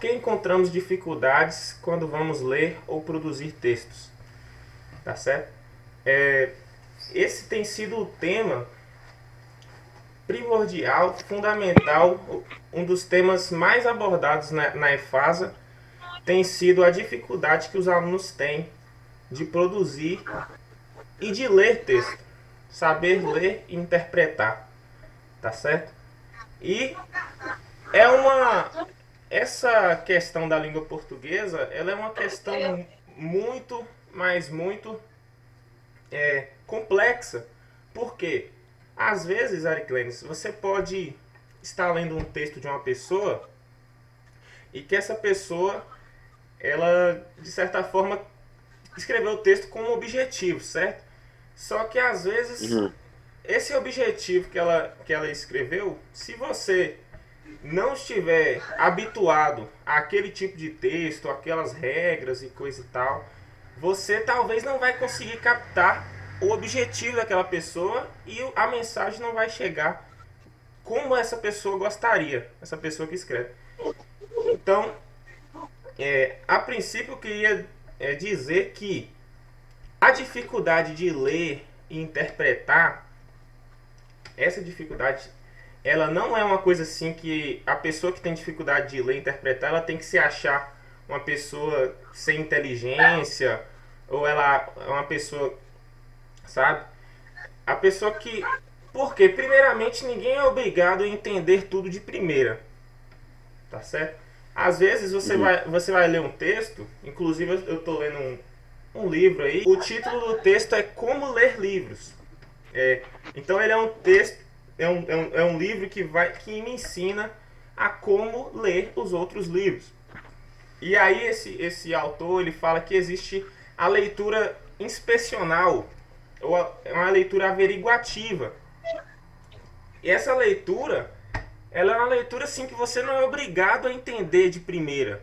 que encontramos dificuldades quando vamos ler ou produzir textos? Tá certo? Esse tem sido o tema primordial, fundamental, um dos temas mais abordados na EFASA tem sido a dificuldade que os alunos têm de produzir e de ler texto, saber ler e interpretar, tá certo? E é uma essa questão da língua portuguesa, ela é uma questão muito, mas muito complexa, porque às vezes, Ariclenes, você pode estar lendo um texto de uma pessoa e que essa pessoa, ela de certa forma escreveu o texto com um objetivo, certo? Só que às vezes Uhum. esse objetivo que ela escreveu, se você não estiver habituado àquele tipo de texto, aquelas regras e coisa e tal, você talvez não vai conseguir captar o objetivo daquela pessoa e a mensagem não vai chegar como essa pessoa gostaria, essa pessoa que escreve. Então, a princípio eu queria dizer que a dificuldade de ler e interpretar, essa dificuldade, ela não é uma coisa assim que a pessoa que tem dificuldade de ler e interpretar, ela tem que se achar uma pessoa sem inteligência, ou ela é uma pessoa, sabe? A pessoa que... Porque, primeiramente, ninguém é obrigado a entender tudo de primeira, tá certo? Às vezes Uhum. você vai ler um texto, inclusive eu estou lendo um livro aí, o título do texto é Como Ler Livros. Então ele é um texto, é um livro que me ensina a como ler os outros livros. E aí esse autor ele fala que existe a leitura inspecional, ou uma leitura averiguativa. E essa leitura, ela é uma leitura assim que você não é obrigado a entender de primeira,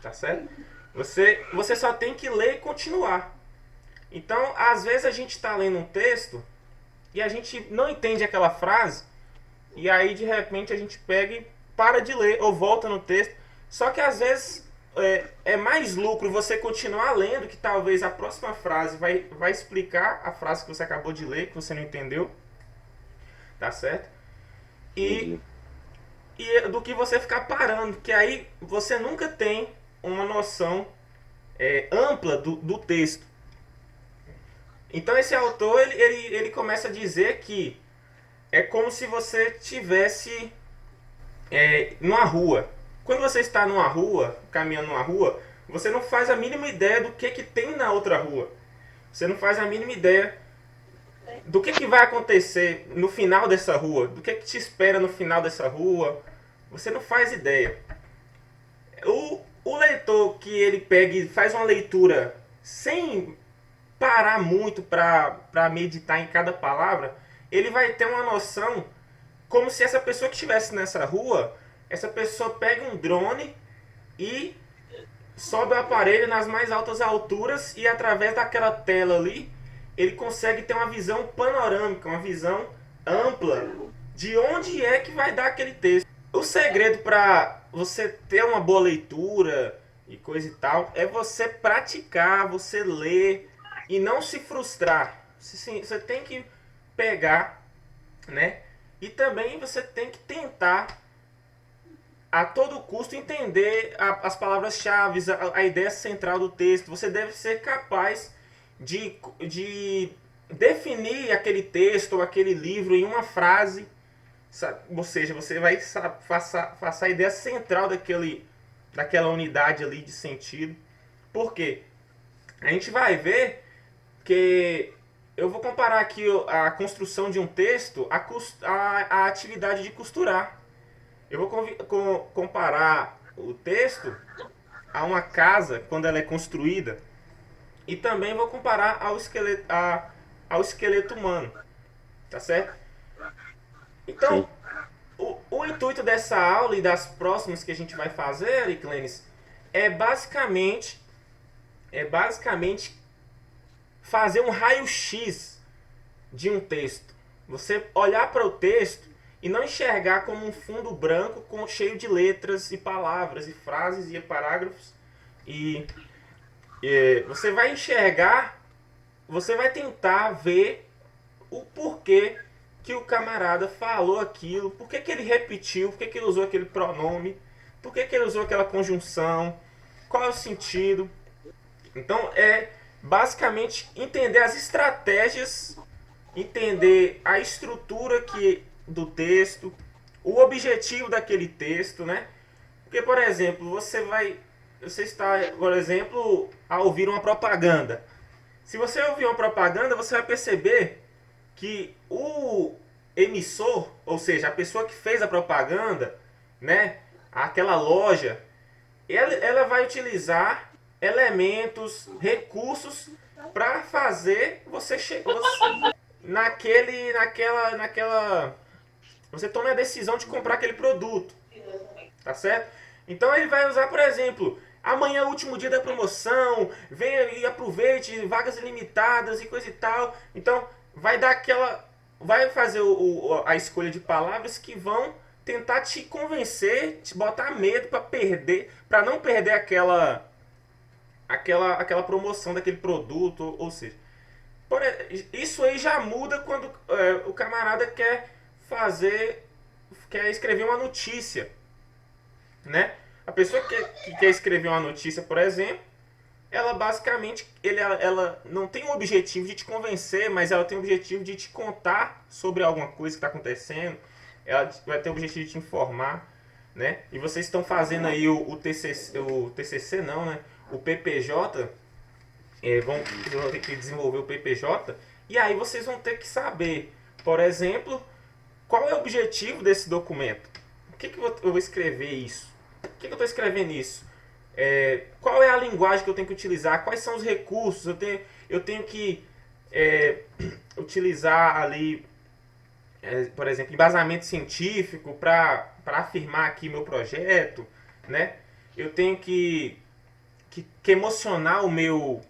tá certo? Você só tem que ler e continuar. Então, às vezes a gente está lendo um texto e a gente não entende aquela frase, e aí de repente a gente pega e para de ler ou volta no texto. Só que às vezes é mais lucro você continuar lendo, que talvez a próxima frase vai explicar a frase que você acabou de ler, que você não entendeu, tá certo? E, Entendi. do que você ficar parando, que aí você nunca tem uma noção ampla do texto. Então esse autor ele começa a dizer que é como se você tivesse numa rua. Quando você está numa rua, caminhando numa rua, você não faz a mínima ideia do que tem na outra rua. Você não faz a mínima ideia do que vai acontecer no final dessa rua, do que te espera no final dessa rua. Você não faz ideia. O leitor que ele pega e faz uma leitura sem parar muito para meditar em cada palavra, ele vai ter uma noção como se essa pessoa que estivesse nessa rua, essa pessoa pega um drone e sobe o aparelho nas mais altas alturas e através daquela tela ali, ele consegue ter uma visão panorâmica, uma visão ampla de onde é que vai dar aquele texto. O segredo para você ter uma boa leitura e coisa e tal é você praticar, você ler e não se frustrar. Você tem que pegar, né? E também você tem que tentar a todo custo entender as palavras-chave, a ideia central do texto. Você deve ser capaz de definir aquele texto ou aquele livro em uma frase, sabe? Ou seja, você vai faça a ideia central daquela unidade ali de sentido. Por quê? A gente vai ver que eu vou comparar aqui a construção de um texto à atividade de costurar. Eu vou comparar o texto a uma casa quando ela é construída e também vou comparar ao esqueleto humano, tá certo? Então, Sim. o intuito dessa aula e das próximas que a gente vai fazer, Iclenes, é basicamente, é basicamente fazer um raio-x de um texto. Você olhar para o texto e não enxergar como um fundo branco cheio de letras e palavras e frases e parágrafos. E você vai enxergar, você vai tentar ver o porquê que o camarada falou aquilo, por que ele repetiu, por que ele usou aquele pronome, por que ele usou aquela conjunção, qual é o sentido. Então é basicamente entender as estratégias, entender a estrutura do texto, o objetivo daquele texto, né? Porque, por exemplo, você está, por exemplo, a ouvir uma propaganda. Se você ouvir uma propaganda, você vai perceber que o emissor, ou seja, a pessoa que fez a propaganda, né, aquela loja, ela vai utilizar elementos, recursos para fazer você chegar naquela você toma a decisão de comprar aquele produto, tá certo? Então ele vai usar, por exemplo, amanhã é o último dia da promoção, venha e aproveite, vagas ilimitadas e coisa e tal. Então vai fazer a escolha de palavras que vão tentar te convencer, te botar medo para não perder aquela promoção daquele produto, ou seja, isso aí já muda quando o camarada quer escrever uma notícia, né? A pessoa que quer escrever uma notícia, por exemplo, ela basicamente ela não tem o objetivo de te convencer, mas ela tem o objetivo de te contar sobre alguma coisa que está acontecendo. Ela vai ter o objetivo de te informar, né? E vocês estão fazendo aí o TCC não, né? O PPJ, vão ter que desenvolver o PPJ, e aí vocês vão ter que saber, por exemplo, qual é o objetivo desse documento. Por que eu vou escrever isso? Por que eu estou escrevendo isso? Qual é a linguagem que eu tenho que utilizar? Quais são os recursos? Eu tenho que utilizar ali, por exemplo, embasamento científico para afirmar aqui meu projeto, né? Eu tenho que emocionar o meu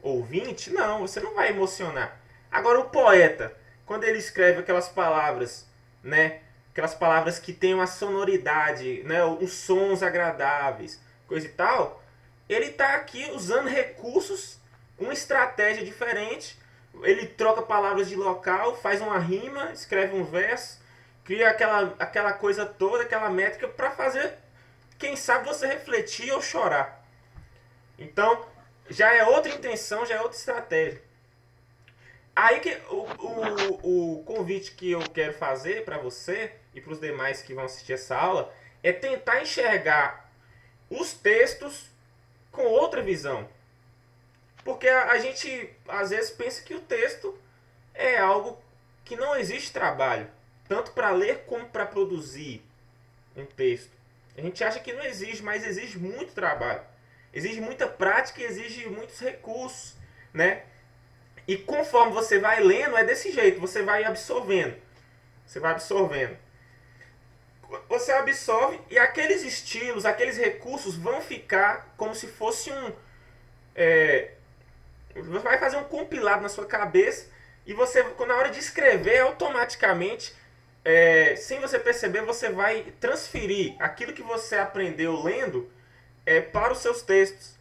ouvinte? Não, você não vai emocionar. Agora o poeta, quando ele escreve aquelas palavras, né? Aquelas palavras que têm uma sonoridade, né? Os sons agradáveis, coisa e tal, ele está aqui usando recursos, uma estratégia diferente. Ele troca palavras de local, faz uma rima, escreve um verso, cria aquela coisa toda, aquela métrica para fazer, quem sabe, você refletir ou chorar. Então, já é outra intenção, já é outra estratégia. Aí que o convite que eu quero fazer para você e para os demais que vão assistir essa aula é tentar enxergar os textos com outra visão. Porque a gente às vezes pensa que o texto é algo que não existe trabalho, tanto para ler como para produzir um texto. A gente acha que não existe, mas exige muito trabalho. Exige muita prática e exige muitos recursos, né? E conforme você vai lendo, é desse jeito, você vai absorvendo. Você vai absorvendo. Você absorve e aqueles estilos, aqueles recursos vão ficar como se fosse você vai fazer um compilado na sua cabeça e você, na hora de escrever, automaticamente, sem você perceber, você vai transferir aquilo que você aprendeu lendo para os seus textos.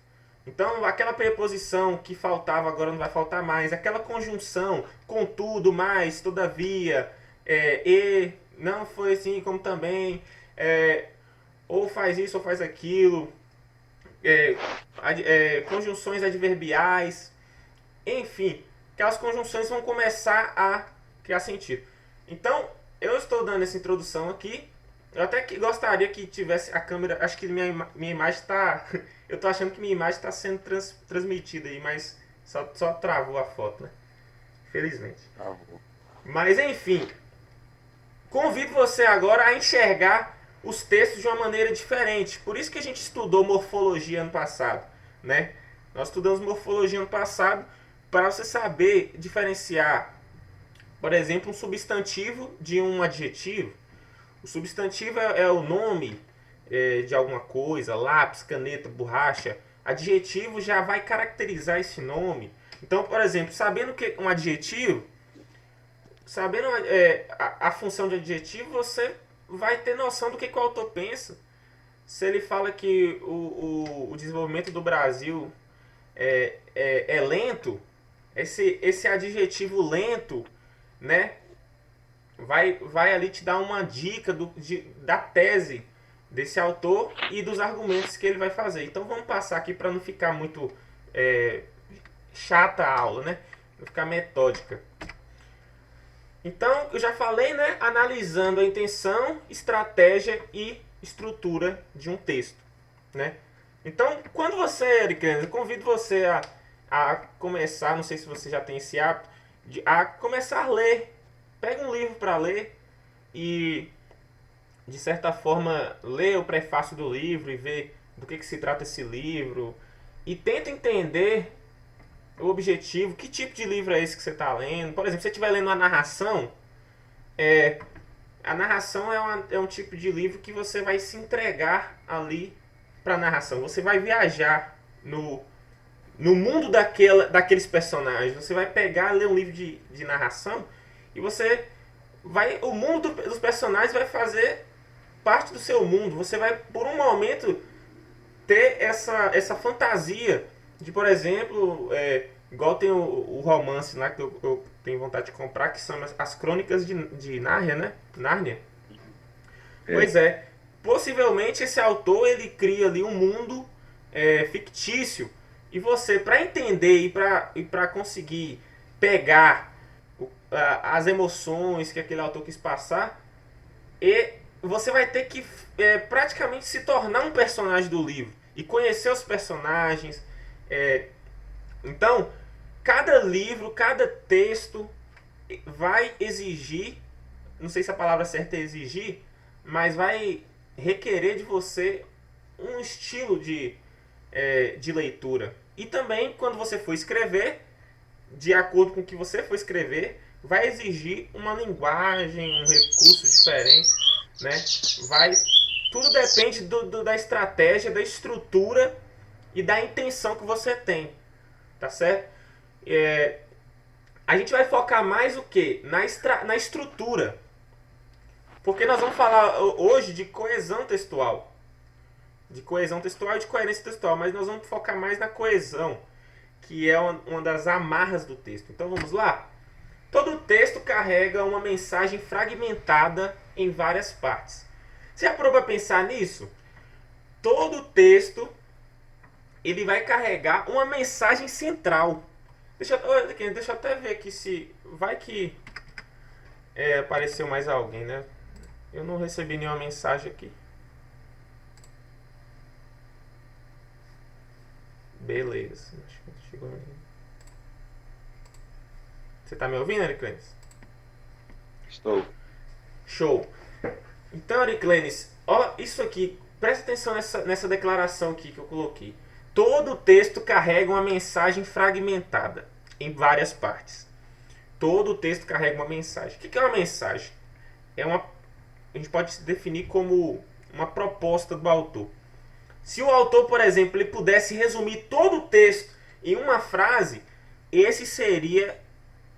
Então, aquela preposição que faltava agora não vai faltar mais. Aquela conjunção, contudo, mais, todavia, e, não foi assim como também, ou faz isso ou faz aquilo, conjunções adverbiais, enfim, aquelas conjunções vão começar a criar sentido. Então, eu estou dando essa introdução aqui. Eu até que gostaria que tivesse a câmera. Acho que minha imagem está. Eu estou achando que minha imagem está sendo transmitida aí, mas só travou a foto, né? Felizmente. Mas enfim, convido você agora a enxergar os textos de uma maneira diferente. Por isso que a gente estudou morfologia ano passado, né? Nós estudamos morfologia ano passado para você saber diferenciar, por exemplo, um substantivo de um adjetivo. O substantivo é o nome de alguma coisa, lápis, caneta, borracha. Adjetivo já vai caracterizar esse nome. Então, por exemplo, sabendo que um adjetivo, sabendo a função de adjetivo, você vai ter noção do que o autor pensa. Se ele fala que o desenvolvimento do Brasil é lento, esse adjetivo lento, né, vai ali te dar uma dica da tese desse autor e dos argumentos que ele vai fazer. Então vamos passar aqui para não ficar muito chata a aula, né? Não ficar metódica. Então, eu já falei, né? Analisando a intenção, estratégia e estrutura de um texto, né? Então, quando você, Ericlenes, eu convido você a começar, não sei se você já tem esse hábito, a começar a ler. Pega um livro para ler e, de certa forma, lê o prefácio do livro e vê do que se trata esse livro. E tenta entender o objetivo, que tipo de livro é esse que você está lendo. Por exemplo, se você estiver lendo uma narração, a narração é um tipo de livro que você vai se entregar ali para a narração. Você vai viajar no mundo daqueles personagens. Você vai pegar, ler um livro de narração e você vai... O mundo dos personagens vai fazer parte do seu mundo. Você vai, por um momento, ter essa fantasia de, por exemplo, igual tem o romance lá que eu tenho vontade de comprar, que são as Crônicas de Nárnia, né? Nárnia. Pois é. Possivelmente esse autor ele cria ali um mundo fictício. E você, para entender e para conseguir pegar as emoções que aquele autor quis passar, você vai ter que praticamente se tornar um personagem do livro e conhecer os personagens. Então, cada livro, cada texto vai exigir, não sei se a palavra certa é exigir, mas vai requerer de você um estilo de leitura. E também, quando você for escrever, de acordo com o que você for escrever, vai exigir uma linguagem, um recurso diferente, né? Tudo depende da estratégia, da estrutura e da intenção que você tem, tá certo? A gente vai focar mais o quê? Na estrutura. Porque nós vamos falar hoje de coesão textual. De coesão textual e de coerência textual. Mas nós vamos focar mais na coesão, que é uma das amarras do texto. Então vamos lá? Todo texto carrega uma mensagem fragmentada em várias partes. Você já parou para pensar nisso? Todo texto ele vai carregar uma mensagem central. Deixa eu até ver aqui se... Vai que apareceu mais alguém, né? Eu não recebi nenhuma mensagem aqui. Beleza. Acho que chegou aí. Você tá me ouvindo, Ericlenes? Estou. Show. Então, Ericlenes, ó, isso aqui, presta atenção nessa declaração aqui que eu coloquei. Todo texto carrega uma mensagem fragmentada em várias partes. Todo texto carrega uma mensagem. O que é uma mensagem? A gente pode definir como uma proposta do autor. Se o autor, por exemplo, ele pudesse resumir todo o texto em uma frase, esse seria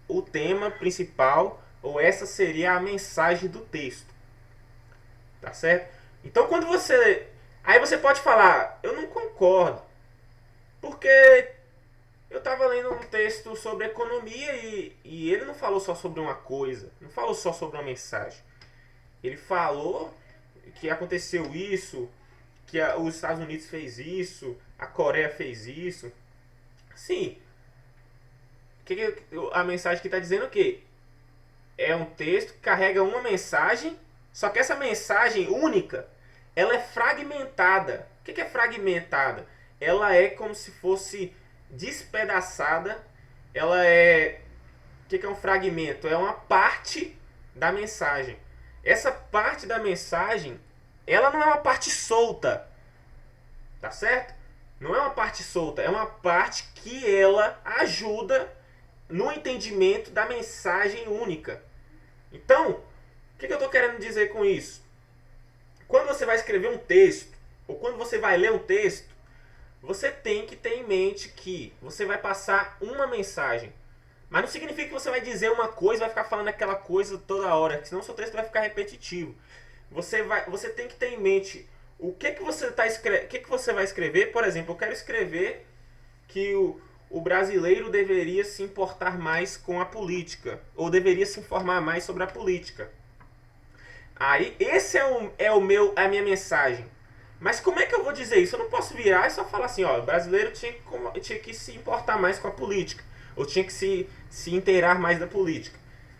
o tema principal, ou essa seria a mensagem do texto. Tá certo? Então, quando você... Aí você pode falar, eu não concordo, porque eu estava lendo um texto sobre economia e ele não falou só sobre uma coisa, não falou só sobre uma mensagem. Ele falou que aconteceu isso, que os Estados Unidos fez isso, a Coreia fez isso. Sim. A mensagem que está dizendo o quê? É um texto que carrega uma mensagem, só que essa mensagem única, ela é fragmentada. O que é fragmentada? Ela é como se fosse despedaçada. Ela é... O que é um fragmento? É uma parte da mensagem. Essa parte da mensagem, ela não é uma parte solta. Tá certo? Não é uma parte solta. É uma parte que ela ajuda no entendimento da mensagem única. Então, o que eu estou querendo dizer com isso? Quando você vai escrever um texto, ou quando você vai ler um texto, você tem que ter em mente que você vai passar uma mensagem. Mas não significa que você vai dizer uma coisa e vai ficar falando aquela coisa toda hora, senão seu texto vai ficar repetitivo. Você tem que ter em mente o que você o que você vai escrever. Por exemplo, eu quero escrever que o brasileiro deveria se importar mais com a política, ou deveria se informar mais sobre a política. Aí, esse é a minha mensagem. Mas como é que eu vou dizer isso? Eu não posso virar e só falar assim, ó, o brasileiro tinha que se importar mais com a política, ou tinha que se inteirar mais da política.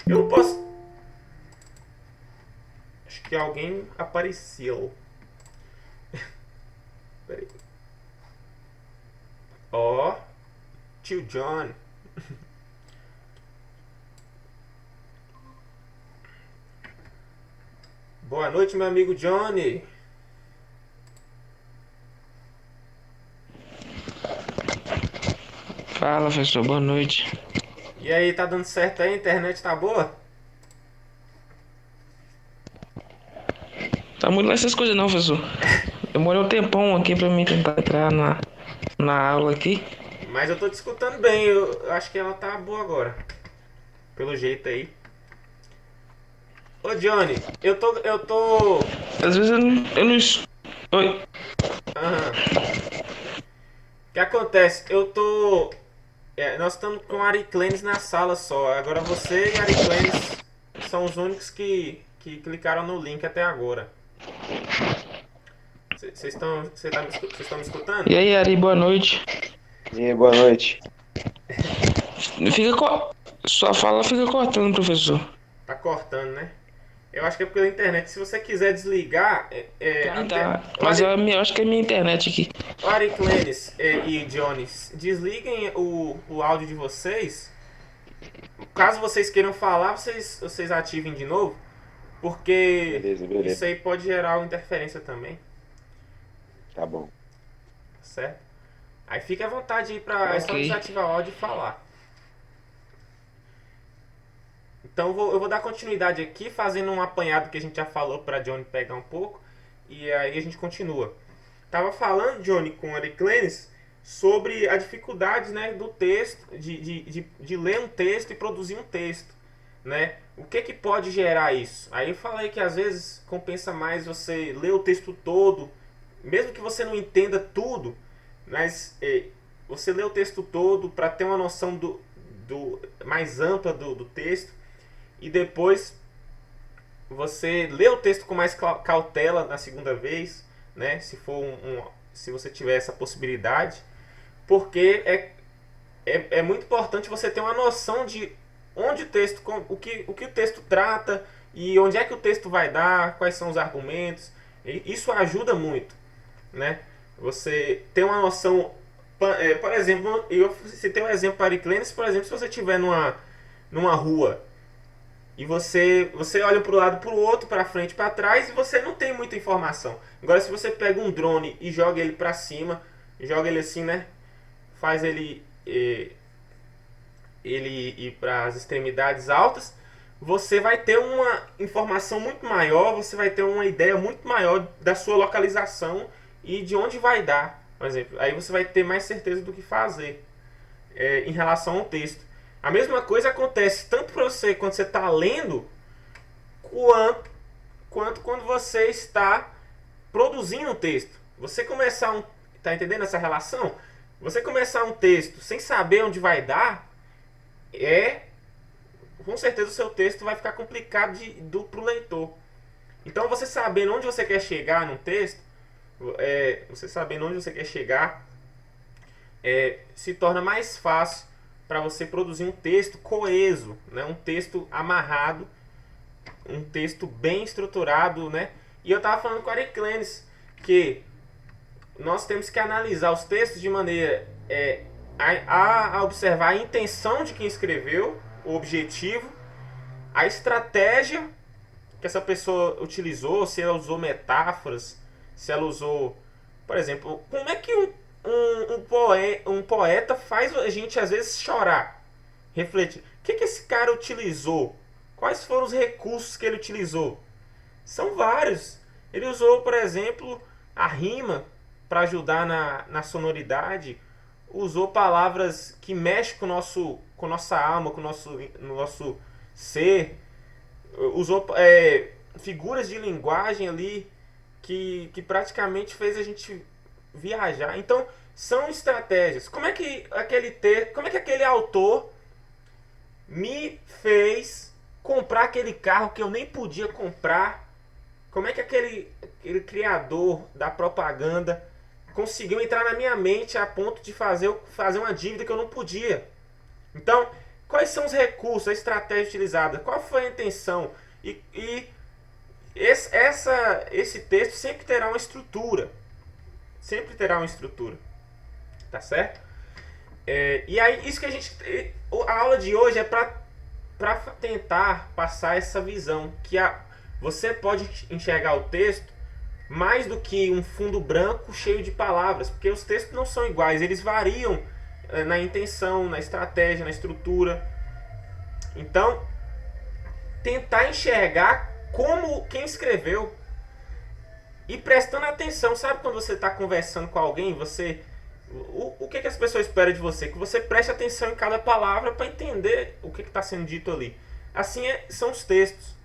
Eu não posso... Acho que alguém apareceu. Peraí. Ó, tio John. Boa noite, meu amigo Johnny. Fala, professor, boa noite. E aí, tá dando certo aí? A internet tá boa? Tá muito nessas coisas não, professor. Demorou um tempão aqui pra mim tentar entrar na aula aqui. Mas eu tô te escutando bem, eu acho que ela tá boa agora. Pelo jeito aí. Ô Johnny, eu tô. Às vezes eu não... Oi? Aham. O que acontece? Nós estamos com Ariclenes na sala só. Agora você e Ariclenes são os únicos que clicaram no link até agora. Vocês estão me escutando? E aí, Ari, boa noite. E aí, boa noite. Sua fala fica cortando, professor. Tá cortando, né? Eu acho que é pela internet. Se você quiser desligar, Tá. Mas eu acho que é minha internet aqui. Ariclenes e Jones, desliguem o áudio de vocês. Caso vocês queiram falar, vocês ativem de novo. Porque Beleza. isso aí pode gerar uma interferência também. Tá bom. Certo? Aí fique à vontade aí pra só desativar o áudio e falar. Então eu vou dar continuidade aqui, fazendo um apanhado que a gente já falou pra Johnny pegar um pouco. E aí a gente continua. Tava falando, Johnny, com o Ariclenes sobre a dificuldade, né, do texto, de ler um texto e produzir um texto, né? O que pode gerar isso? Aí eu falei que às vezes compensa mais você ler o texto todo, mesmo que você não entenda tudo, mas você lê o texto todo para ter uma noção do mais ampla do texto, e depois você lê o texto com mais cautela na segunda vez, né? Se for se você tiver essa possibilidade, porque é muito importante você ter uma noção de onde o texto, o que o texto trata e onde é que o texto vai dar, quais são os argumentos. E isso ajuda muito, né? Você ter uma noção. Por exemplo, eu citei um exemplo para Ariclenes. Por exemplo, se você estiver numa rua e você olha para o lado, para o outro, para frente, para trás, e você não tem muita informação. Agora, se você pega um drone e joga ele para cima, joga ele assim, né? Faz ele ir para as extremidades altas, você vai ter uma informação muito maior, você vai ter uma ideia muito maior da sua localização e de onde vai dar, por exemplo. Aí você vai ter mais certeza do que fazer em relação ao texto. A mesma coisa acontece tanto para você quando você está lendo, quanto quando você está produzindo um texto. Você começar tá entendendo essa relação? Você começar um texto sem saber onde vai dar, com certeza o seu texto vai ficar complicado pro leitor. Então você sabendo onde você quer chegar no texto, se torna mais fácil para você produzir um texto coeso, né? Um texto amarrado, um texto bem estruturado, né? E eu estava falando com o Ariclenes que nós temos que analisar os textos de maneira a observar a intenção de quem escreveu, o objetivo, a estratégia que essa pessoa utilizou, se ela usou metáforas, se ela usou, por exemplo, como é que um poeta faz a gente às vezes chorar, refletir. O que esse cara utilizou? Quais foram os recursos que ele utilizou? São vários. Ele usou, por exemplo, a rima para ajudar na sonoridade, usou palavras que mexem com nossa alma, no nosso ser, usou figuras de linguagem ali que praticamente fez a gente viajar. Então, são estratégias. Como é que aquele autor me fez comprar aquele carro que eu nem podia comprar? Como é que aquele criador da propaganda conseguiu entrar na minha mente a ponto de fazer uma dívida que eu não podia? Então, quais são os recursos, a estratégia utilizada? Qual foi a intenção? Esse texto sempre terá uma estrutura. Sempre terá uma estrutura. Tá certo? E aí, isso que a aula de hoje é para tentar passar essa visão. Que você pode enxergar o texto mais do que um fundo branco cheio de palavras. Porque os textos não são iguais. Eles variam na intenção, na estratégia, na estrutura. Então, tentar enxergar como quem escreveu e prestando atenção. Sabe quando você está conversando com alguém, o que as pessoas esperam de você? Que você preste atenção em cada palavra para entender o que está sendo dito ali. Assim são os textos.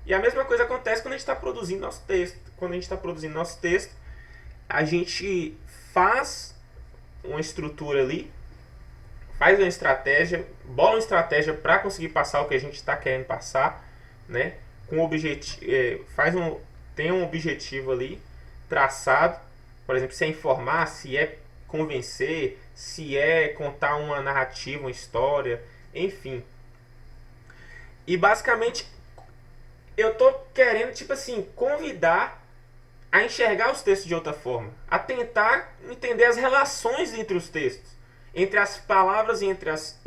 E a mesma coisa acontece quando a gente está produzindo nosso texto. Quando a gente está produzindo nosso texto, a gente faz uma estrutura ali, faz uma estratégia, bola uma estratégia para conseguir passar o que a gente está querendo passar, né? Com objetivo, tem um objetivo ali traçado. Por exemplo, se é informar, se é convencer, se é contar uma narrativa, uma história, enfim. E basicamente eu tô querendo, tipo assim, convidar a enxergar os textos de outra forma, a tentar entender as relações entre os textos, entre as palavras e entre as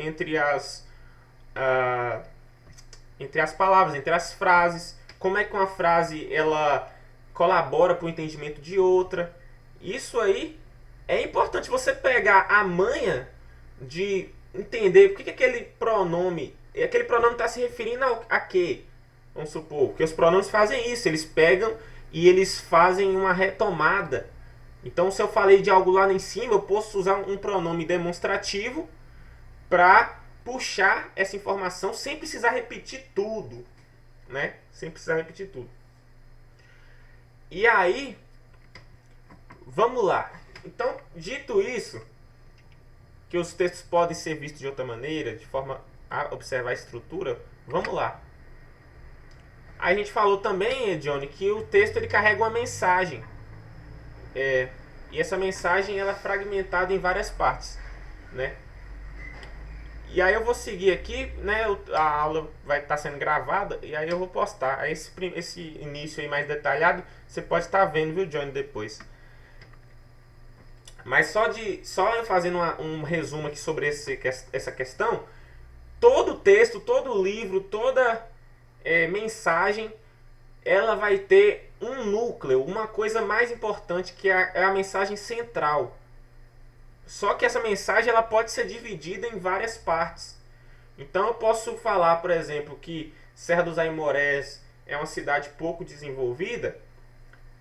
palavras, entre as frases, como é que uma frase ela colabora para o entendimento de outra. Isso aí é importante, você pegar a manha de entender por que aquele pronome está se referindo a quê? Vamos supor, porque os pronomes fazem isso, eles pegam e eles fazem uma retomada. Então, se eu falei de algo lá em cima, eu posso usar um pronome demonstrativo para puxar essa informação sem precisar repetir tudo, né? Sem precisar repetir tudo. E aí, vamos lá. Então, dito isso, que os textos podem ser vistos de outra maneira, de forma a observar a estrutura, vamos lá. A gente falou também, Johnny, que o texto ele carrega uma mensagem. E essa mensagem ela é fragmentada em várias partes, né? E aí eu vou seguir aqui, né? A aula vai estar sendo gravada e aí eu vou postar. Aí esse início aí mais detalhado você pode estar vendo, viu, Johnny, depois. Mas só fazendo um resumo aqui sobre essa questão, todo texto, todo livro, toda mensagem, ela vai ter um núcleo, uma coisa mais importante que é a mensagem central. Só que essa mensagem ela pode ser dividida em várias partes. Então eu posso falar, por exemplo, que Serra dos Aimorés é uma cidade pouco desenvolvida.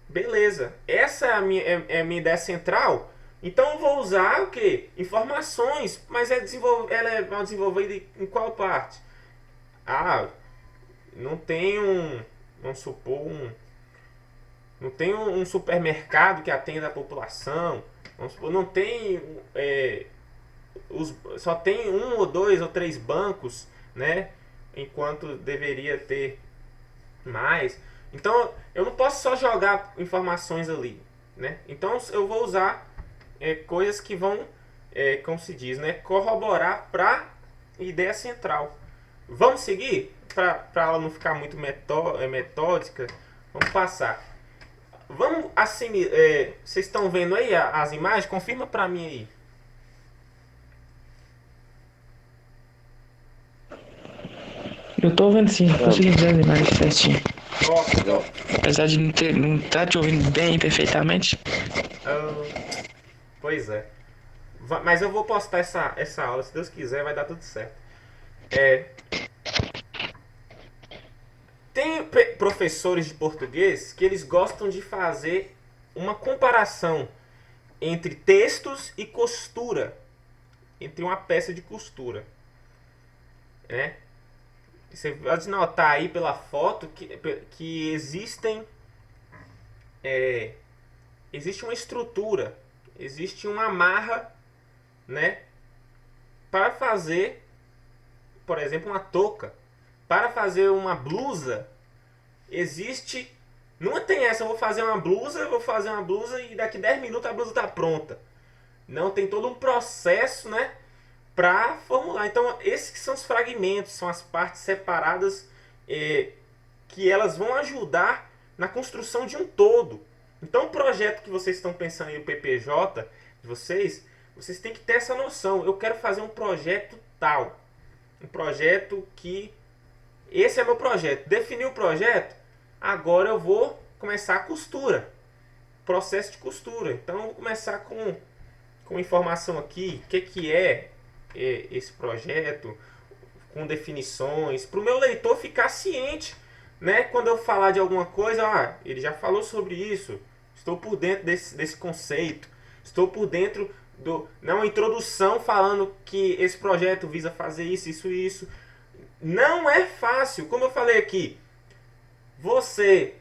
Beleza, essa é a minha ideia central. Então eu vou usar o quê? Informações, mas ela é mal desenvolvida em qual parte? Não tem vamos supor, não tem um supermercado que atenda a população. Vamos supor, não tem só tem 1 ou 2 ou 3 bancos, né? Enquanto deveria ter mais. Então eu não posso só jogar informações ali, né? Então eu vou usar coisas que vão, como se diz, né? Corroborar para a ideia central. Vamos seguir? Para ela não ficar muito metódica, vamos passar. Vamos assimilar. Vocês estão vendo aí as imagens? Confirma para mim aí. Eu tô vendo sim, consegui ver as imagens certinho. Top. Apesar de não estar te ouvindo bem perfeitamente. Pois é. Mas eu vou postar essa aula, se Deus quiser, vai dar tudo certo. Tem professores de português que eles gostam de fazer uma comparação entre textos e costura. entre uma peça de costura, né? Você pode notar aí pela foto que existe uma estrutura, existe uma amarra, né? Para fazer, por exemplo, uma touca, para fazer uma blusa, existe. Não tem essa, eu vou fazer uma blusa e daqui 10 minutos a blusa está pronta. Não, tem todo um processo, né, para formular. Então, esses que são os fragmentos, são as partes separadas que elas vão ajudar na construção de um todo. Então, o projeto que vocês estão pensando aí, o PPJ de vocês têm que ter essa noção. Eu quero fazer um projeto tal. Um projeto que... Esse é meu projeto. Defini o projeto, agora eu vou começar a costura. Processo de costura. Então, eu vou começar com informação aqui, o que é esse projeto, com definições, para o meu leitor ficar ciente, né? Quando eu falar de alguma coisa, ele já falou sobre isso, estou por dentro desse conceito, estou por dentro uma introdução falando que esse projeto visa fazer isso, isso e isso. Não é fácil, como eu falei aqui, você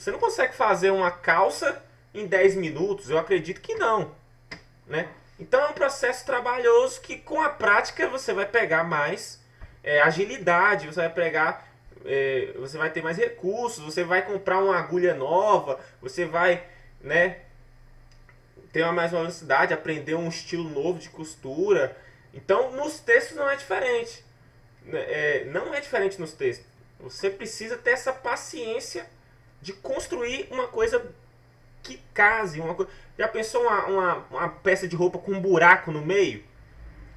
não consegue fazer uma calça em 10 minutos, eu acredito que não, né? Então é um processo trabalhoso que com a prática você vai pegar mais agilidade, você vai ter mais recursos, você vai comprar uma agulha nova, você vai, né, ter mais velocidade, aprender um estilo novo de costura. Então nos textos não é diferente, não é diferente nos textos. Você precisa ter essa paciência de construir uma coisa que case, uma coisa. Já pensou uma peça de roupa com um buraco no meio?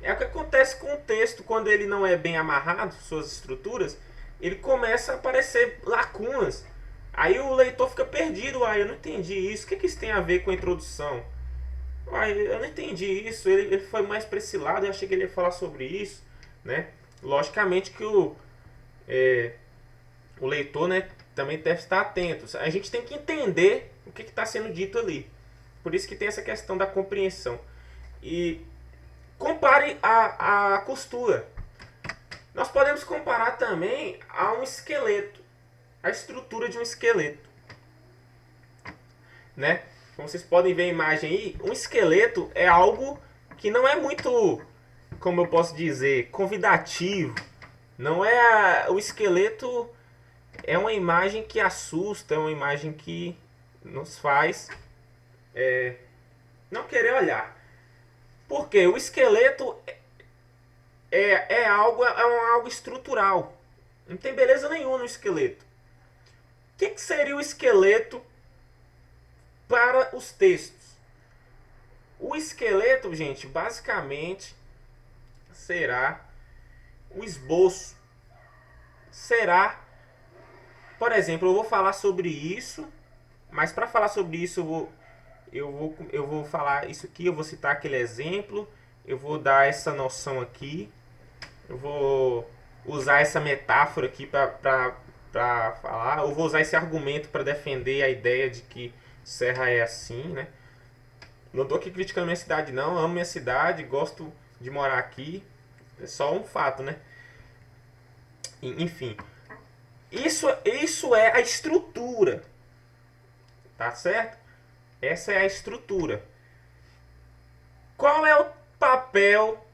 É o que acontece com o texto quando ele não é bem amarrado, suas estruturas, ele começa a aparecer lacunas. Aí o leitor fica perdido, eu não entendi isso, o que isso tem a ver com a introdução? Eu não entendi isso, ele foi mais para esse lado, eu achei que ele ia falar sobre isso, né? Logicamente que o leitor, né, também deve estar atento. A gente tem que entender o que está sendo dito ali. Por isso que tem essa questão da compreensão. E compare a costura. Nós podemos comparar também a um esqueleto, a estrutura de um esqueleto, né? Como vocês podem ver a imagem aí, um esqueleto é algo que não é muito, como eu posso dizer, convidativo. Não é o esqueleto é uma imagem que assusta, é uma imagem que nos faz não querer olhar. Porque o esqueleto é algo estrutural. Não tem beleza nenhuma no esqueleto. O que seria o esqueleto para os textos? O esqueleto, gente, basicamente será o esboço. Será, por exemplo, eu vou falar sobre isso, mas para falar sobre isso eu vou falar isso aqui, eu vou citar aquele exemplo, eu vou dar essa noção aqui, eu vou usar essa metáfora aqui para falar, eu vou usar esse argumento para defender a ideia de que Serra é assim, né? Não estou aqui criticando minha cidade não, amo minha cidade, gosto de morar aqui, é só um fato, né? Enfim, isso é a estrutura, tá certo? Essa é a estrutura. Qual é o papel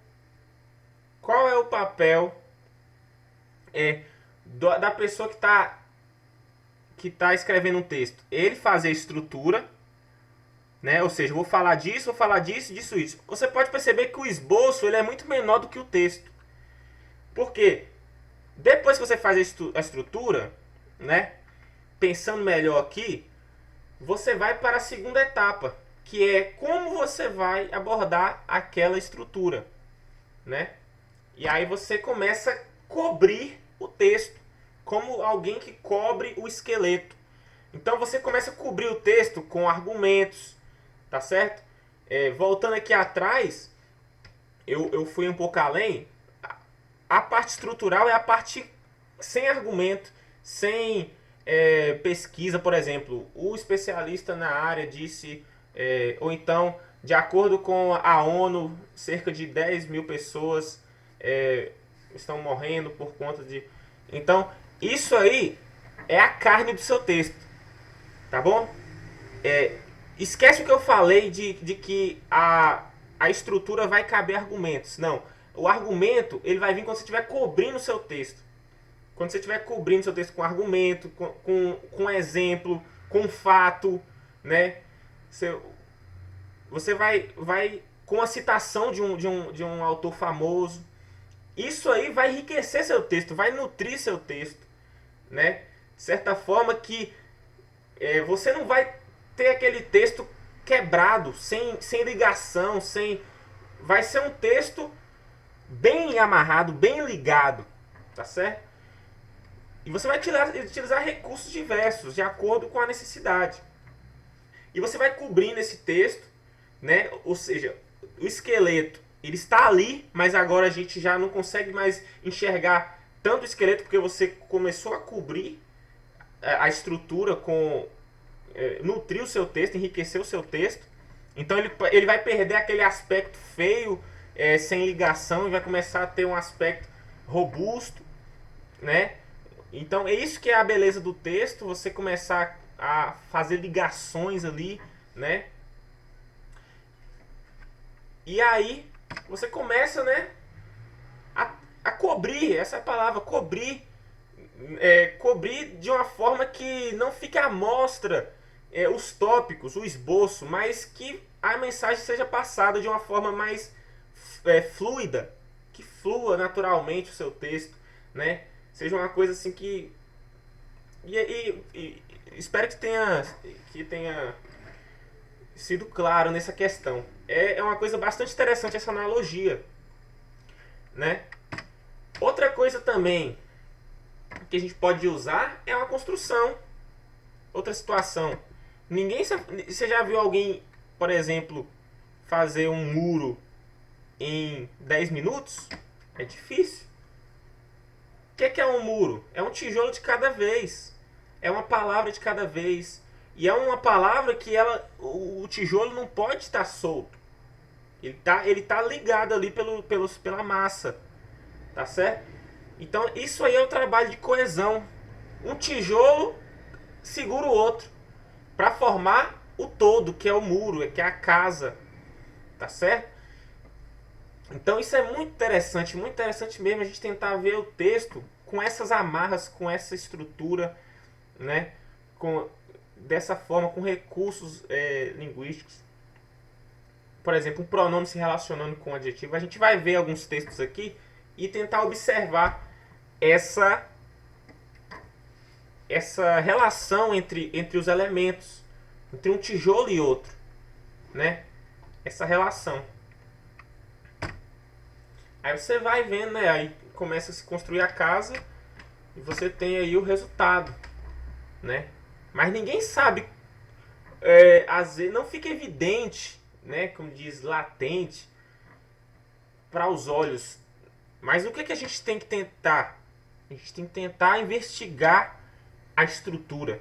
da pessoa que tá escrevendo um texto? Ele fazer a estrutura, né? Ou seja, vou falar disso, disso, isso. Você pode perceber que o esboço ele é muito menor do que o texto. Por quê? Depois que você faz a estrutura, né? Pensando melhor aqui, você vai para a segunda etapa, que é como você vai abordar aquela estrutura, né? E aí você começa a cobrir o texto, como alguém que cobre o esqueleto. Então você começa a cobrir o texto com argumentos, tá certo? Voltando aqui atrás, eu fui um pouco além. A parte estrutural é a parte sem argumento, sem pesquisa. Por exemplo, o especialista na área disse ou então, de acordo com a ONU, cerca de 10 mil pessoas estão morrendo por conta de... Então, isso aí é a carne do seu texto, tá bom? Esquece o que eu falei de que a estrutura vai caber argumentos. Não, o argumento ele vai vir quando você estiver cobrindo o seu texto. Quando você estiver cobrindo o seu texto com argumento, com exemplo, com fato, né? Você vai com a citação de um autor famoso. Isso aí vai enriquecer seu texto, vai nutrir seu texto, né? De certa forma que você não vai ter aquele texto quebrado, sem ligação, vai ser um texto bem amarrado, bem ligado, tá certo? E você vai utilizar recursos diversos, de acordo com a necessidade. E você vai cobrindo esse texto, né? Ou seja, o esqueleto, ele está ali, mas agora a gente já não consegue mais enxergar tanto o esqueleto, porque você começou a cobrir a estrutura nutrir o seu texto, enriquecer o seu texto. Então ele vai perder aquele aspecto feio, sem ligação, e vai começar a ter um aspecto robusto, né? Então é isso que é a beleza do texto, você começar a fazer ligações ali, né? E aí você começa, né, a cobrir, essa é a palavra, cobrir de uma forma que não fique à mostra os tópicos, o esboço, mas que a mensagem seja passada de uma forma mais fluida, que flua naturalmente o seu texto, né? Seja uma coisa assim que... E espero que tenha sido claro nessa questão. É uma coisa bastante interessante essa analogia, né? Outra coisa também que a gente pode usar é uma construção. Outra situação. Você já viu alguém, por exemplo, fazer um muro em 10 minutos? É difícil. O que é um muro? É um tijolo de cada vez. É uma palavra de cada vez. E é uma palavra que o tijolo não pode estar solto. Ele tá ligado ali pela massa. Tá certo? Então isso aí é o trabalho de coesão. Um tijolo segura o outro para formar o todo, que é o muro, que é a casa. Tá certo? Então isso é muito interessante mesmo a gente tentar ver o texto com essas amarras, com essa estrutura, né? Dessa forma, com recursos linguísticos. Por exemplo, um pronome se relacionando com um adjetivo. A gente vai ver alguns textos aqui e tentar observar essa relação entre os elementos, entre um tijolo e outro, né? Essa relação. Aí você vai vendo, né? Aí começa a se construir a casa e você tem aí o resultado, né? Mas ninguém sabe, às vezes não fica evidente, né? Como diz, latente para os olhos. Mas o que a gente tem que tentar? A gente tem que tentar investigar a estrutura.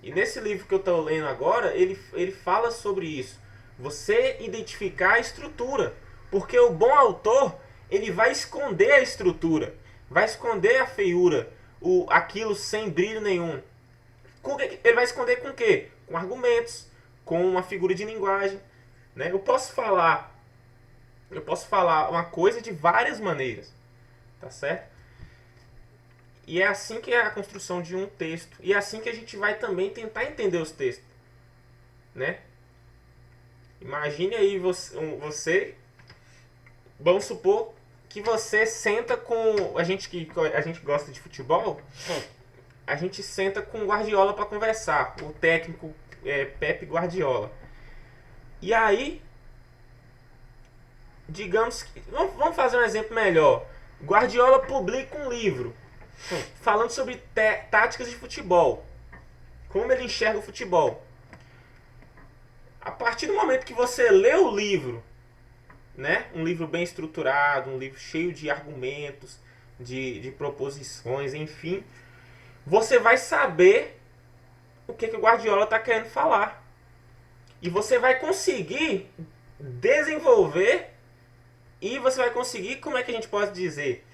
E nesse livro que eu estou lendo agora, ele fala sobre isso. Você identificar a estrutura. Porque o bom autor, ele vai esconder a estrutura. Vai esconder a feiura. Aquilo sem brilho nenhum. Ele vai esconder com o quê? Com argumentos. Com uma figura de linguagem. Né? Eu posso falar uma coisa de várias maneiras. Tá certo? E é assim que é a construção de um texto. E é assim que a gente vai também tentar entender os textos. Né? Imagine aí você... Vamos supor que você senta com... A gente gosta de futebol. A gente senta com o Guardiola para conversar. O técnico Pep Guardiola. E aí... Digamos que... Vamos fazer um exemplo melhor. Guardiola publica um livro falando sobre táticas de futebol. Como ele enxerga o futebol. A partir do momento que você lê o livro, né? Um livro bem estruturado, um livro cheio de argumentos, de proposições, enfim, você vai saber o que o Guardiola está querendo falar. E você vai conseguir desenvolver e você vai conseguir, como é que a gente pode dizer?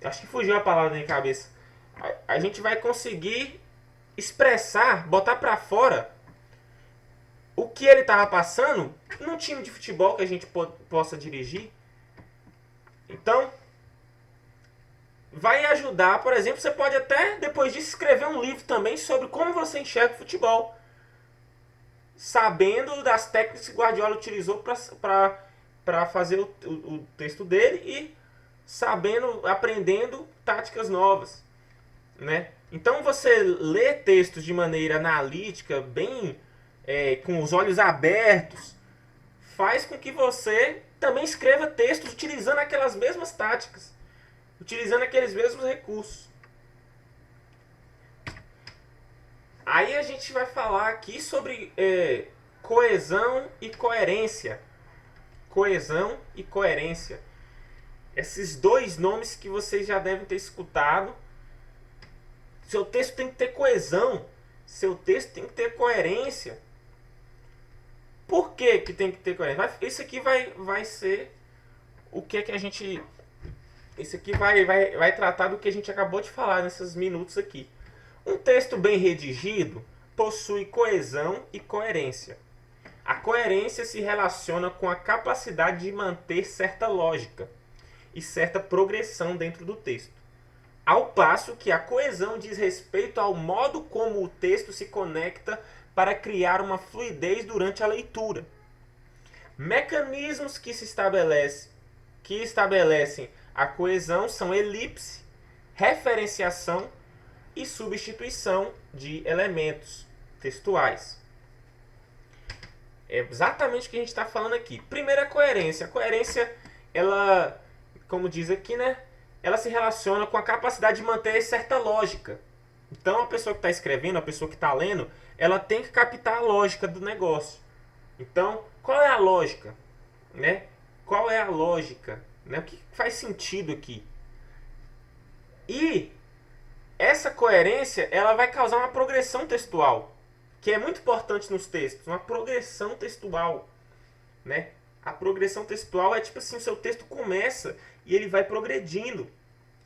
Acho que fugiu a palavra da minha cabeça. A gente vai conseguir expressar, botar pra fora o que ele tava passando num time de futebol que a gente possa dirigir. Então, vai ajudar, por exemplo, você pode até, depois disso, escrever um livro também sobre como você enxerga o futebol. Sabendo das técnicas que Guardiola utilizou para fazer o texto dele e sabendo, aprendendo táticas novas, né? Então você lê textos de maneira analítica, bem com os olhos abertos, faz com que você também escreva textos utilizando aquelas mesmas táticas, utilizando aqueles mesmos recursos. Aí a gente vai falar aqui sobre coesão e coerência. Coesão e coerência. Esses dois nomes que vocês já devem ter escutado. Seu texto tem que ter coesão. Seu texto tem que ter coerência. Por que tem que ter coerência? Isso aqui vai ser o que a gente... Isso aqui vai tratar do que a gente acabou de falar nesses minutos aqui. Um texto bem redigido possui coesão e coerência. A coerência se relaciona com a capacidade de manter certa lógica e certa progressão dentro do texto, ao passo que a coesão diz respeito ao modo como o texto se conecta para criar uma fluidez durante a leitura. Mecanismos que estabelecem a coesão são elipse, referenciação e substituição de elementos textuais. É exatamente o que a gente está falando aqui. Primeiro, a coerência. A coerência, ela, como diz aqui, né? Ela se relaciona com a capacidade de manter certa lógica. Então, a pessoa que está escrevendo, a pessoa que está lendo, ela tem que captar a lógica do negócio. Então, qual é a lógica? Né? Qual é a lógica? Né? O que faz sentido aqui? E essa coerência, ela vai causar uma progressão textual, que é muito importante nos textos, uma progressão textual, né? A progressão textual é tipo assim, o seu texto começa e ele vai progredindo.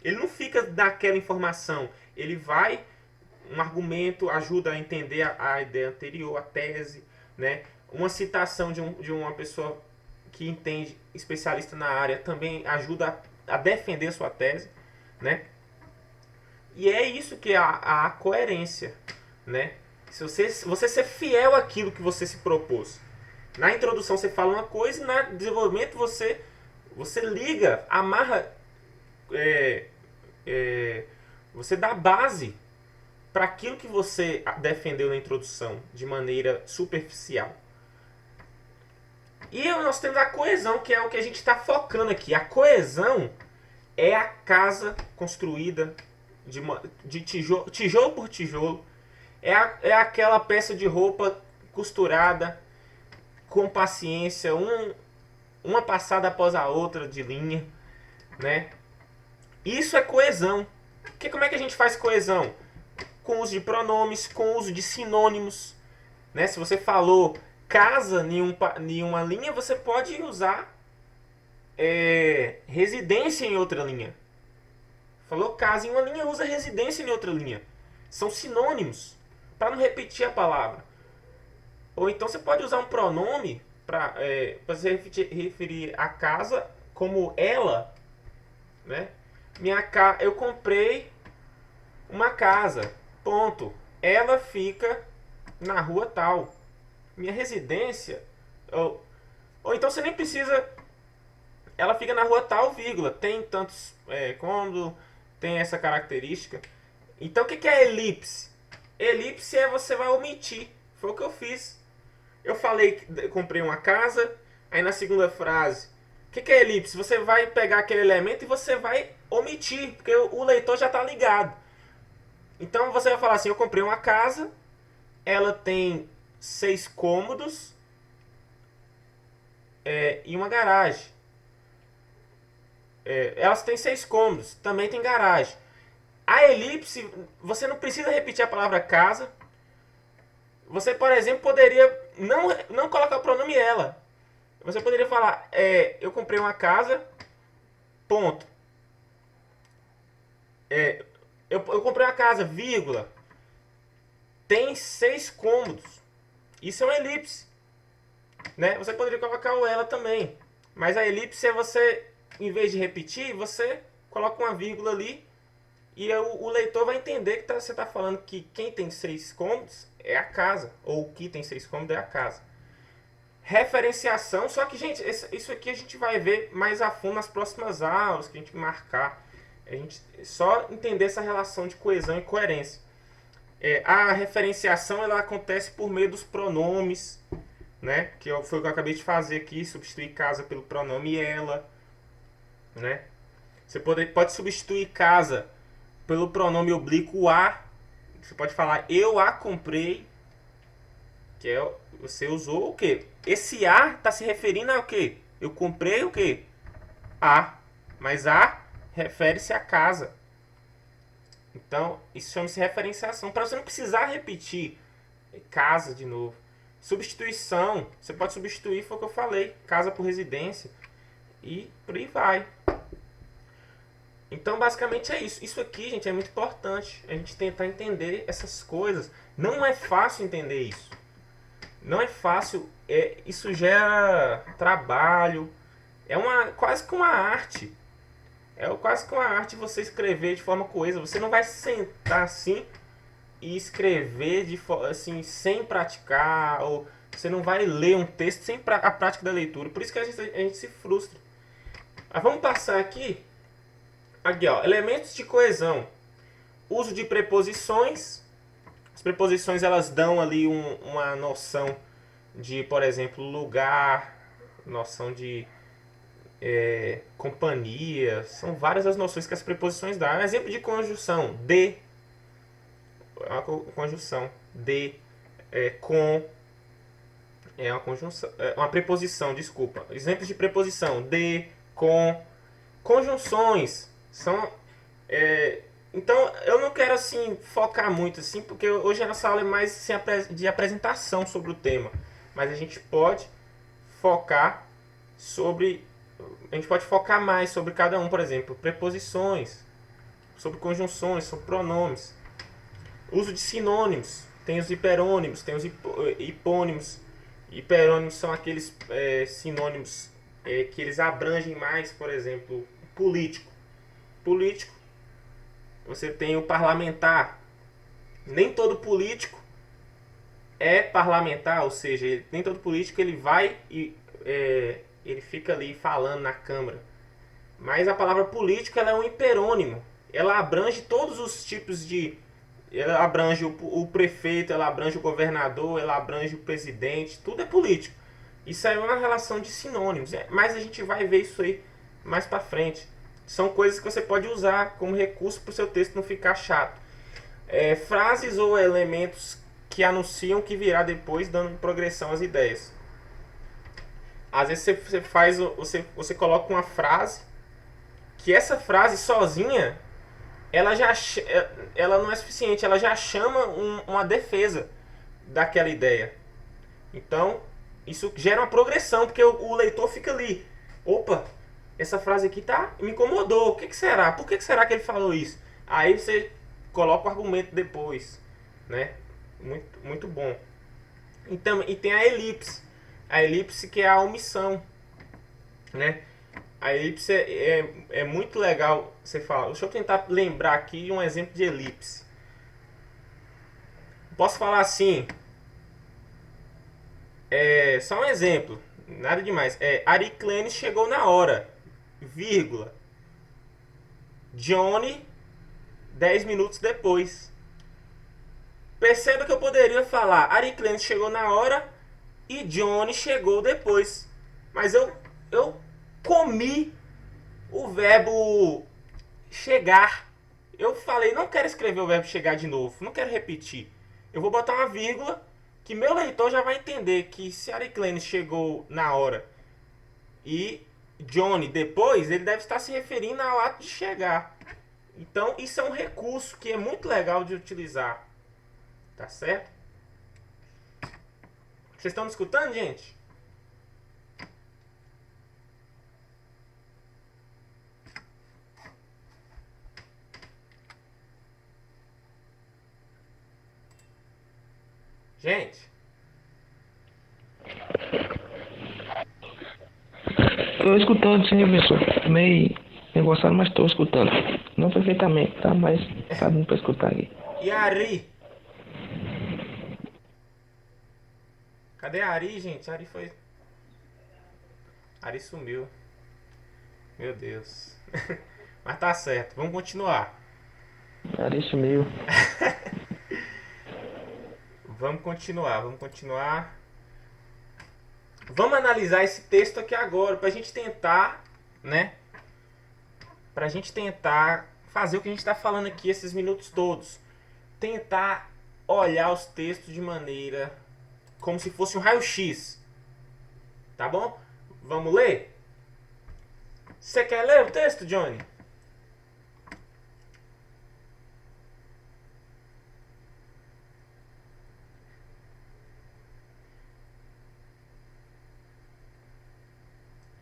Ele não fica naquela informação, ele vai, um argumento ajuda a entender a ideia anterior, a tese, né? Uma citação de uma pessoa que entende, especialista na área, também ajuda a defender a sua tese, né? E é isso que é a coerência, né? Se você ser fiel àquilo que você se propôs. Na introdução você fala uma coisa e no desenvolvimento você liga, amarra, você dá base para aquilo que você defendeu na introdução de maneira superficial. E nós temos a coesão, que é o que a gente está focando aqui. A coesão é a casa construída de tijolo por tijolo. É aquela peça de roupa costurada com paciência, uma passada após a outra de linha, né? Isso é coesão. Como é que a gente faz coesão? Com uso de pronomes, com uso de sinônimos, né? Se você falou casa em uma linha, você pode usar residência em outra linha. Falou casa em uma linha, usa residência em outra linha. São sinônimos, para não repetir a palavra. Ou então você pode usar um pronome para você referir a casa como ela, né? Eu comprei uma casa, ponto. Ela fica na rua tal. Minha residência, ou então você nem precisa, ela fica na rua tal, vírgula, tem tantos cômodos, tem essa característica. Então o que é elipse? Elipse é você vai omitir. Foi o que eu fiz. Eu falei que comprei uma casa, aí na segunda frase, o que é elipse? Você vai pegar aquele elemento e você vai omitir, porque o leitor já está ligado. Então você vai falar assim, eu comprei uma casa, ela tem 6 cômodos e uma garagem. Elas têm 6 cômodos, também tem garagem. A elipse, você não precisa repetir a palavra casa. Você, por exemplo, poderia não colocar o pronome ela. Você poderia falar, eu comprei uma casa, ponto. Eu comprei uma casa, vírgula. Tem 6 cômodos. Isso é uma elipse. Né? Você poderia colocar o ela também. Mas a elipse é você, em vez de repetir, você coloca uma vírgula ali. E o leitor vai entender que você está falando que quem tem 6 cômodos é a casa. Ou o que tem 6 cômodos é a casa. Referenciação. Só que, gente, isso aqui a gente vai ver mais a fundo nas próximas aulas, que a gente marcar. A gente só entender essa relação de coesão e coerência. A referenciação ela acontece por meio dos pronomes, né? Que foi o que eu acabei de fazer aqui, substituir casa pelo pronome ela, né? Você pode substituir casa pelo pronome oblíquo a. Você pode falar eu a comprei, que você usou o quê? Esse a está se referindo a o quê? Eu comprei o quê? A, mas a refere-se à casa. Então, isso chama-se referenciação. Para você não precisar repetir casa de novo. Substituição. Você pode substituir, foi o que eu falei. Casa por residência. E por aí vai. Então, basicamente é isso. Isso aqui, gente, é muito importante. A gente tentar entender essas coisas. Não é fácil entender isso. Não é fácil. Isso gera trabalho. Quase que uma arte. Quase que uma arte você escrever de forma coesa. Você não vai sentar assim e escrever assim, sem praticar. Ou você não vai ler um texto sem a prática da leitura. Por isso que a gente se frustra. Mas vamos passar aqui. Aqui, ó. Elementos de coesão. Uso de preposições. As preposições elas dão ali uma noção de, por exemplo, lugar. Noção de... companhia, são várias as noções que as preposições dão. Um exemplo de conjunção, de, uma conjunção, de, com, uma conjunção, uma preposição, desculpa. Exemplos de preposição, de, com, conjunções, são, então eu não quero assim focar muito assim, porque hoje a nossa aula é mais assim, de apresentação sobre o tema, mas a gente pode focar a gente pode focar mais sobre cada um, por exemplo, preposições, sobre conjunções, sobre pronomes. Uso de sinônimos. Tem os hiperônimos, tem os hipônimos. Hiperônimos são aqueles sinônimos que eles abrangem mais, por exemplo, político. Político, você tem o parlamentar. Nem todo político é parlamentar, ou seja, nem todo político ele vai ele fica ali falando na Câmara. Mas a palavra político ela é um hiperônimo. Ela abrange todos os tipos de... Ela abrange o prefeito, ela abrange o governador, ela abrange o presidente. Tudo é político. Isso é uma relação de sinônimos. Mas a gente vai ver isso aí mais pra frente. São coisas que você pode usar como recurso para o seu texto não ficar chato. Frases ou elementos que anunciam o que virá depois, dando progressão às ideias. Às vezes você coloca uma frase que essa frase sozinha ela não é suficiente, ela já chama uma defesa daquela ideia. Então isso gera uma progressão, porque o leitor fica ali, opa, essa frase aqui me incomodou, o que será? Por que será que ele falou isso? Aí você coloca o argumento depois, né? Muito, muito bom. Então, e tem a elipse. A elipse que é a omissão, né? A elipse é muito legal você falar. Deixa eu tentar lembrar aqui um exemplo de elipse. Posso falar assim, só um exemplo, nada demais. Ariclene chegou na hora, vírgula. Johnny 10 minutos depois. Perceba que eu poderia falar Ariclene chegou na hora e Johnny chegou depois. Mas eu comi o verbo chegar. Eu falei, não quero escrever o verbo chegar de novo. Não quero repetir. Eu vou botar uma vírgula que meu leitor já vai entender que se Ariclene chegou na hora e Johnny depois, ele deve estar se referindo ao ato de chegar. Então, isso é um recurso que é muito legal de utilizar. Tá certo? Vocês estão me escutando, gente? Gente, Tô escutando sim, professor. Meio negociado, mas tô escutando. Não perfeitamente, tá? Mas tá dando pra escutar aqui. e a Ari? Cadê a Ari, gente? A Ari foi... A Ari sumiu. Meu Deus. Mas tá certo, vamos continuar. Nariz meio. Vamos continuar, vamos continuar. Vamos analisar esse texto aqui agora, pra gente tentar, né? Pra gente tentar fazer o que a gente tá falando aqui esses minutos todos. Tentar olhar os textos de maneira como se fosse um raio-x. Tá bom? Vamos ler? Você quer ler o texto, Johnny?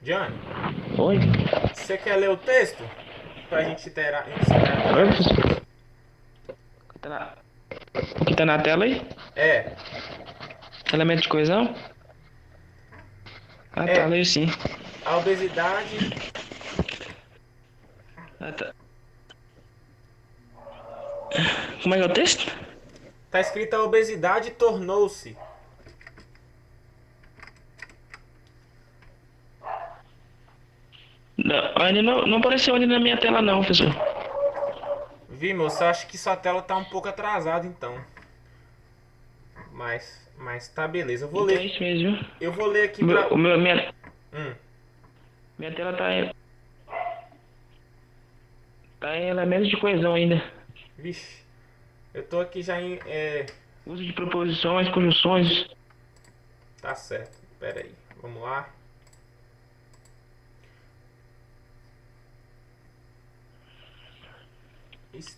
Johnny, Oi? você quer ler o texto? Pra gente ter... Oi, professor? O que tá na tela aí? É, Elemento de coesão? Ah, É. tá, leio sim. a obesidade... Ah, tá. Como é que é o texto? Tá escrito a obesidade tornou-se. Não, ainda não apareceu ainda na minha tela não, professor. Vi, moço, acho que sua tela tá um pouco atrasada então. Mas tá beleza. Então é isso mesmo, viu? Eu vou ler aqui pra... Hum. Minha tela tá em elementos de coesão ainda. Vixe. Eu tô aqui já em... Uso de preposições, conjunções. Tá certo. Pera aí. Vamos lá.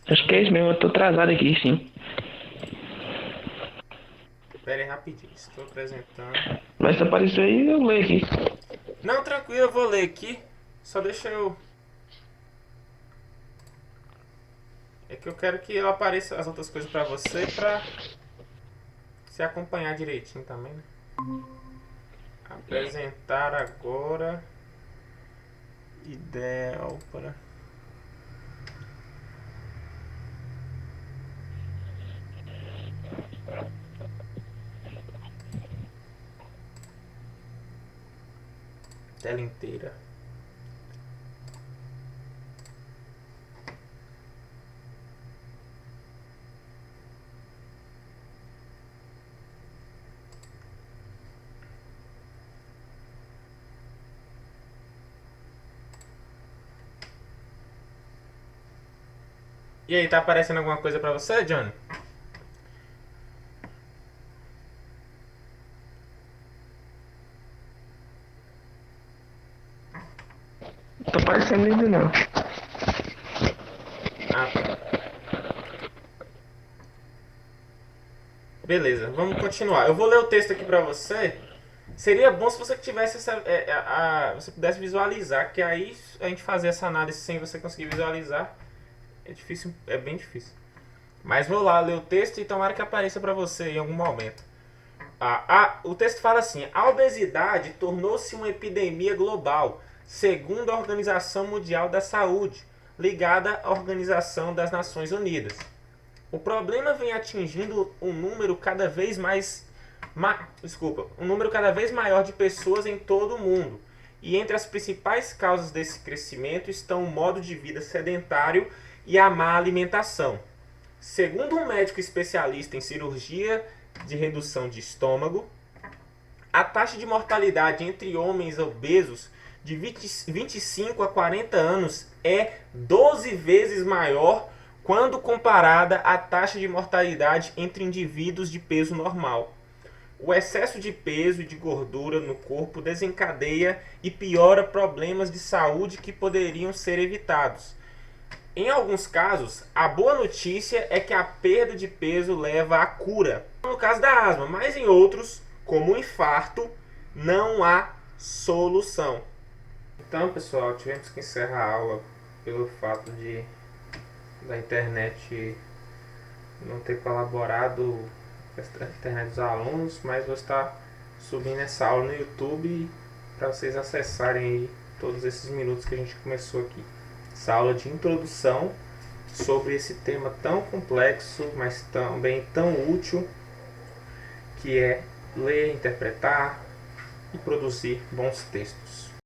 Acho que é isso mesmo, eu tô atrasado aqui, sim. Pera aí rapidinho. Estou apresentando. Mas se aparecer aí, eu leio aqui. Não, tranquilo. Eu vou ler aqui. Só deixa eu... É que eu quero que ela apareça as outras coisas pra você, pra se acompanhar direitinho também, né? Apresentar agora. Ideal para... Tela inteira. E aí, tá aparecendo alguma coisa pra você, Johnny? Não tá aparecendo ainda não. Ah, tá. Beleza, vamos continuar. Eu vou ler o texto aqui pra você. Seria bom se você tivesse você pudesse visualizar, que aí a gente fazer essa análise sem você conseguir visualizar é difícil, é bem difícil. Mas vou lá ler o texto e tomara que apareça pra você em algum momento. O texto fala assim: a obesidade tornou-se uma epidemia global, segundo a Organização Mundial da Saúde, ligada à Organização das Nações Unidas. O problema vem atingindo um número cada vez maior de pessoas em todo o mundo. E entre as principais causas desse crescimento estão o modo de vida sedentário e a má alimentação. Segundo um médico especialista em cirurgia de redução de estômago, a taxa de mortalidade entre homens obesos de 25 a 40 anos é 12 vezes maior quando comparada à taxa de mortalidade entre indivíduos de peso normal. O excesso de peso e de gordura no corpo desencadeia e piora problemas de saúde que poderiam ser evitados. Em alguns casos, a boa notícia é que a perda de peso leva à cura, no caso da asma, mas em outros, como um infarto, não há solução. Então, pessoal, tivemos que encerrar a aula pelo fato da internet não ter colaborado com a internet dos alunos, mas vou estar subindo essa aula no YouTube para vocês acessarem aí todos esses minutos que a gente começou aqui. Essa aula de introdução sobre esse tema tão complexo, mas também tão útil, que é ler, interpretar e produzir bons textos.